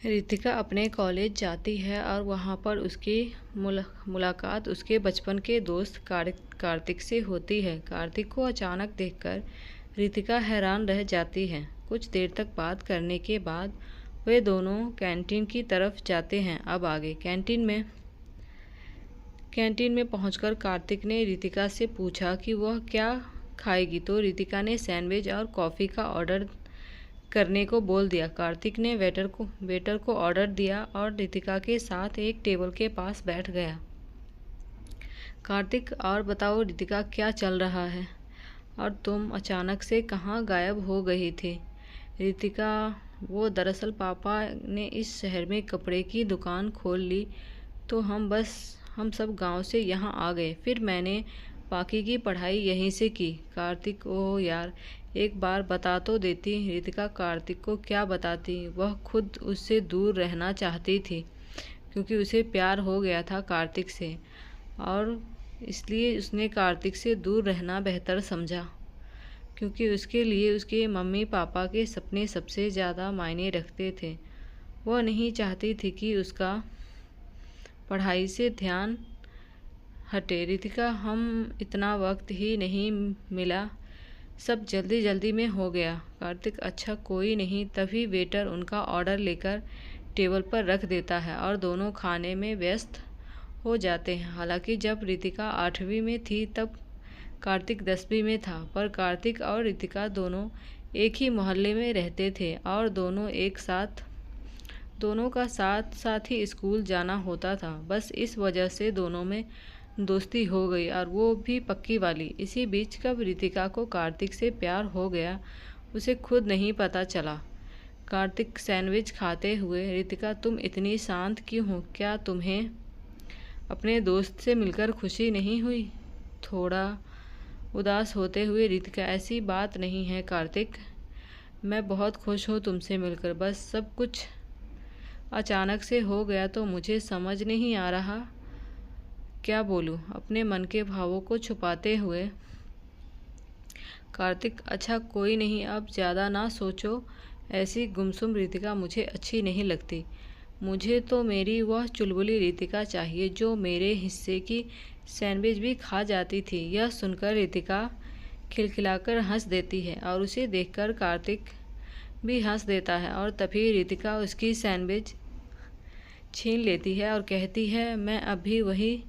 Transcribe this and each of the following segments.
रितिका अपने कॉलेज जाती है और वहाँ पर उसकी मुलाकात उसके बचपन के दोस्त कार्तिक से होती है। कार्तिक को अचानक देखकर रितिका हैरान रह जाती है। कुछ देर तक बात करने के बाद वे दोनों कैंटीन की तरफ जाते हैं। अब आगे कैंटीन में पहुंचकर कार्तिक ने रितिका से पूछा कि वह क्या खाएगी, तो रितिका ने सैंडविच और कॉफ़ी का ऑर्डर करने को बोल दिया। कार्तिक ने वेटर को ऑर्डर दिया और रितिका के साथ एक टेबल के पास बैठ गया। कार्तिक, और बताओ रितिका, क्या चल रहा है और तुम अचानक से कहाँ गायब हो गई थी? रितिका, वो दरअसल पापा ने इस शहर में कपड़े की दुकान खोल ली तो हम सब गांव से यहाँ आ गए। फिर मैंने बाकी की पढ़ाई यहीं से की। कार्तिक, ओह यार, एक बार बता तो देती। रितिका कार्तिक को क्या बताती, वह खुद उससे दूर रहना चाहती थी क्योंकि उसे प्यार हो गया था कार्तिक से, और इसलिए उसने कार्तिक से दूर रहना बेहतर समझा क्योंकि उसके लिए उसके मम्मी पापा के सपने सबसे ज़्यादा मायने रखते थे। वह नहीं चाहती थी कि उसका पढ़ाई से ध्यान हटे। रितिका, हम इतना वक्त ही नहीं मिला, सब जल्दी जल्दी में हो गया। कार्तिक, अच्छा कोई नहीं। तभी वेटर उनका ऑर्डर लेकर टेबल पर रख देता है और दोनों खाने में व्यस्त हो जाते हैं। हालांकि जब रितिका 8वीं में थी तब कार्तिक 10वीं में था, पर कार्तिक और रितिका दोनों एक ही मोहल्ले में रहते थे और दोनों का साथ साथ ही स्कूल जाना होता था। बस इस वजह से दोनों में दोस्ती हो गई, और वो भी पक्की वाली। इसी बीच कब रितिका को कार्तिक से प्यार हो गया उसे खुद नहीं पता चला। कार्तिक सैंडविच खाते हुए, रितिका तुम इतनी शांत क्यों हो? क्या तुम्हें अपने दोस्त से मिलकर खुशी नहीं हुई? थोड़ा उदास होते हुए रितिका, ऐसी बात नहीं है कार्तिक, मैं बहुत खुश हूँ तुमसे मिलकर। बस सब कुछ अचानक से हो गया तो मुझे समझ नहीं आ रहा क्या बोलूं। अपने मन के भावों को छुपाते हुए कार्तिक, अच्छा कोई नहीं, अब ज़्यादा ना सोचो। ऐसी गुमसुम रितिका मुझे अच्छी नहीं लगती। मुझे तो मेरी वह चुलबुली रितिका चाहिए जो मेरे हिस्से की सैंडविच भी खा जाती थी। यह सुनकर रितिका खिलखिलाकर हंस देती है और उसे देखकर कार्तिक भी हंस देता है, और तभी रितिका उसकी सैंडविच छीन लेती है और कहती है, मैं अब भी वही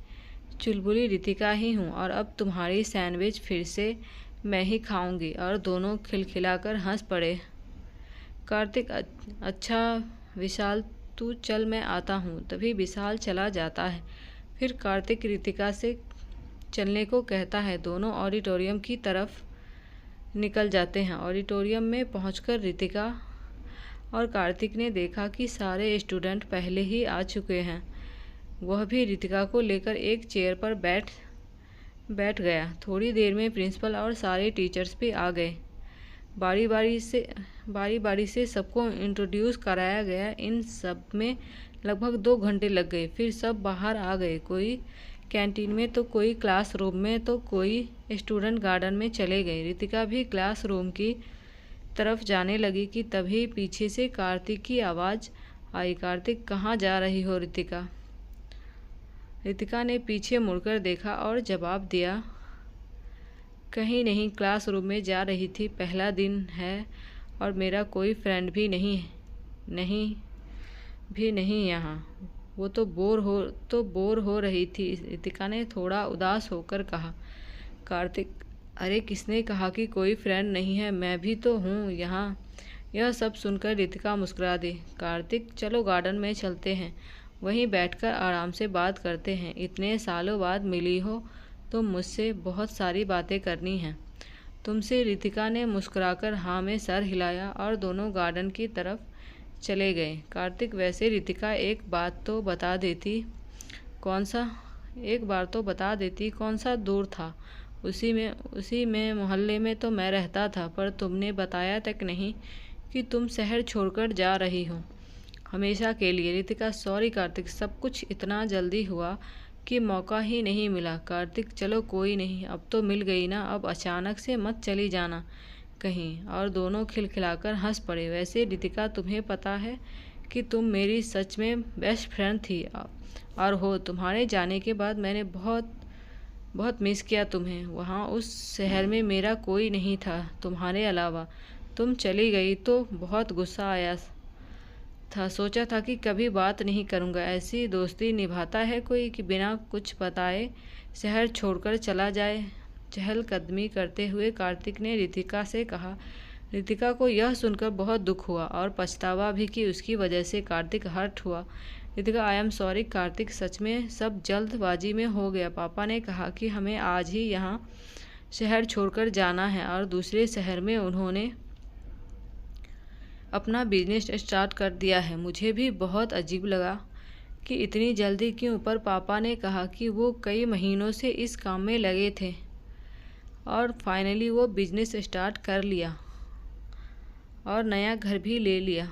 चुलबुली रितिका ही हूँ और अब तुम्हारी सैंडविच फिर से मैं ही खाऊंगी। और दोनों खिलखिलाकर हंस पड़े। कार्तिक, अच्छा विशाल, तू चल, मैं आता हूँ। तभी विशाल चला जाता है। फिर कार्तिक रितिका से चलने को कहता है। दोनों ऑडिटोरियम की तरफ निकल जाते हैं। ऑडिटोरियम में पहुंचकर रितिका और कार्तिक ने देखा कि सारे स्टूडेंट पहले ही आ चुके हैं। वह भी रितिका को लेकर एक चेयर पर बैठ गया। थोड़ी देर में प्रिंसिपल और सारे टीचर्स भी आ गए। बारी बारी से सबको इंट्रोड्यूस कराया गया। इन सब में लगभग 2 घंटे लग गए। फिर सब बाहर आ गए, कोई कैंटीन में तो कोई क्लासरूम में तो कोई स्टूडेंट गार्डन में चले गए। रितिका भी क्लासरूम की तरफ जाने लगी कि तभी पीछे से कार्तिक की आवाज़ आई। कार्तिक, कहाँ जा रही हो रितिका? रितिका ने पीछे मुड़कर देखा और जवाब दिया, कहीं नहीं, क्लासरूम में जा रही थी। पहला दिन है और मेरा कोई फ्रेंड भी नहीं यहाँ। वो तो बोर हो रही थी, रितिका ने थोड़ा उदास होकर कहा। कार्तिक, अरे किसने कहा कि कोई फ्रेंड नहीं है, मैं भी तो हूँ यहाँ। यह सब सुनकर रितिका मुस्कुरा दी। कार्तिक, चलो गार्डन में चलते हैं, वहीं बैठकर आराम से बात करते हैं। इतने सालों बाद मिली हो तो मुझसे बहुत सारी बातें करनी हैं तुमसे। रितिका ने मुस्कुराकर हाँ में सर हिलाया और दोनों गार्डन की तरफ चले गए। कार्तिक, वैसे रितिका एक बार तो बता देती, कौन सा दूर था? उसी में मोहल्ले में तो मैं रहता था, पर तुमने बताया तक नहीं कि तुम शहर छोड़कर जा रही हो हमेशा के लिए। रितिका, सॉरी कार्तिक, सब कुछ इतना जल्दी हुआ कि मौका ही नहीं मिला। कार्तिक, चलो कोई नहीं, अब तो मिल गई ना, अब अचानक से मत चली जाना कहीं। और दोनों खिलखिलाकर हंस पड़े। वैसे रितिका, तुम्हें पता है कि तुम मेरी सच में बेस्ट फ्रेंड थी और हो। तुम्हारे जाने के बाद मैंने बहुत बहुत मिस किया तुम्हें। वहाँ उस शहर में मेरा कोई नहीं था तुम्हारे अलावा। तुम चली गई तो बहुत गुस्सा आया था। सोचा था कि कभी बात नहीं करूँगा। ऐसी दोस्ती निभाता है कोई कि बिना कुछ बताए शहर छोड़कर चला जाए। चहलकदमी करते हुए कार्तिक ने रितिका से कहा। रितिका को यह सुनकर बहुत दुख हुआ और पछतावा भी कि उसकी वजह से कार्तिक हर्ट हुआ। Ritika, I am sorry Kartik, सच में सब जल्दबाजी में हो गया। पापा ने कहा कि हमें आज ही यहाँ शहर छोड़कर जाना है और दूसरे शहर में उन्होंने अपना बिजनेस स्टार्ट कर दिया है। मुझे भी बहुत अजीब लगा कि इतनी जल्दी क्यों, पर पापा ने कहा कि वो कई महीनों से इस काम में लगे थे और फाइनली वो बिजनेस स्टार्ट कर लिया और नया घर भी ले लिया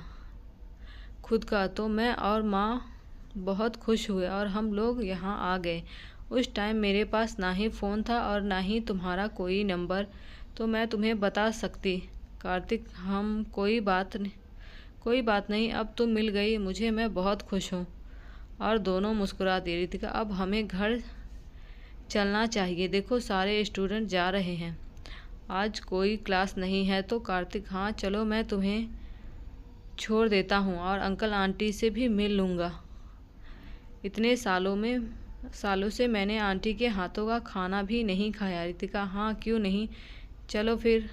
खुद का। तो मैं और माँ बहुत खुश हुए और हम लोग यहाँ आ गए। उस टाइम मेरे पास ना ही फ़ोन था और ना ही तुम्हारा कोई नंबर, तो मैं तुम्हें बता सकती। कार्तिक, हम कोई बात नहीं, अब तुम मिल गई मुझे, मैं बहुत खुश हूँ। और दोनों मुस्कुरा दिए। रितिका, अब हमें घर चलना चाहिए, देखो सारे स्टूडेंट जा रहे हैं, आज कोई क्लास नहीं है। तो कार्तिक, हाँ चलो, मैं तुम्हें छोड़ देता हूँ और अंकल आंटी से भी मिल लूँगा। इतने सालों से मैंने आंटी के हाथों का खाना भी नहीं खाया। रितिका, हाँ क्यों नहीं, चलो फिर,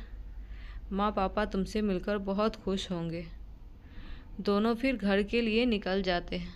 माँ पापा तुमसे मिलकर बहुत खुश होंगे। दोनों फिर घर के लिए निकल जाते हैं।